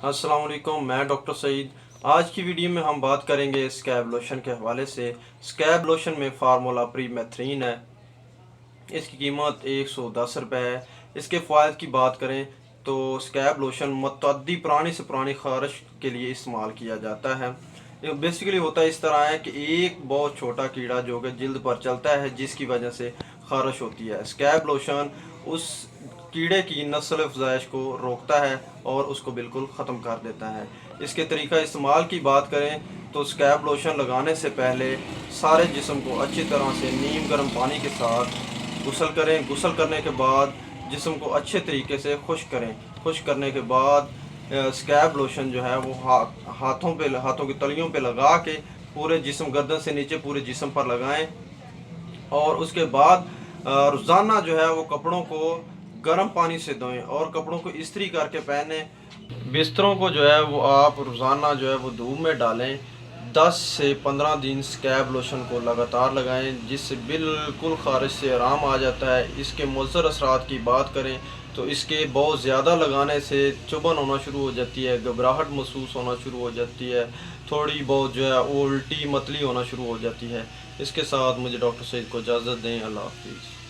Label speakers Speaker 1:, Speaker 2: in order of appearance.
Speaker 1: अस्सलाम वालेकुम, मैं डॉक्टर सईद। आज की वीडियो में हम बात करेंगे स्कैब लोशन के हवाले से। स्कैब लोशन में फार्मूला प्रीमेथ्रीन है। इसकी कीमत 110 रुपये है। इसके फ़ायदे की बात करें तो स्कैब लोशन मुतअद्दी पुरानी से पुरानी खारिश के लिए इस्तेमाल किया जाता है। ये बेसिकली होता है इस तरह है कि एक बहुत छोटा कीड़ा जो कि जल्द पर चलता है, जिसकी वजह से खारिश होती है। स्कैब लोशन उस कीड़े की नस्ल अफजाइश को रोकता है और उसको बिल्कुल ख़त्म कर देता है। इसके तरीका इस्तेमाल की बात करें तो स्कैब लोशन लगाने से पहले सारे जिस्म को अच्छी तरह से नीम गर्म पानी के साथ गुसल करें। गुसल करने के बाद जिस्म को अच्छे तरीके से खुश्क करें। खुश्क करने के बाद स्कैब लोशन जो है वो हाथों की तलियों पे लगा के पूरे जिस्म, गर्दन से नीचे पूरे जिस्म पर लगाएं। और उसके बाद रोज़ाना जो है वो कपड़ों को गर्म पानी से धोएं और कपड़ों को इस्त्री करके पहने। बिस्तरों को जो है वो आप रोज़ाना जो है वो धूप में डालें। 10 से 15 दिन स्कैब लोशन को लगातार लगाएं, जिससे बिल्कुल खारिश से आराम आ जाता है। इसके मुज़र असरात की बात करें तो इसके बहुत ज़्यादा लगाने से चुभन होना शुरू हो जाती है, घबराहट महसूस होना शुरू हो जाती है, थोड़ी बहुत जो है उल्टी मतली होना शुरू हो जाती है। इसके साथ मुझे डॉक्टर सईद को इजाज़त दें। अल्लाह हाफिज़।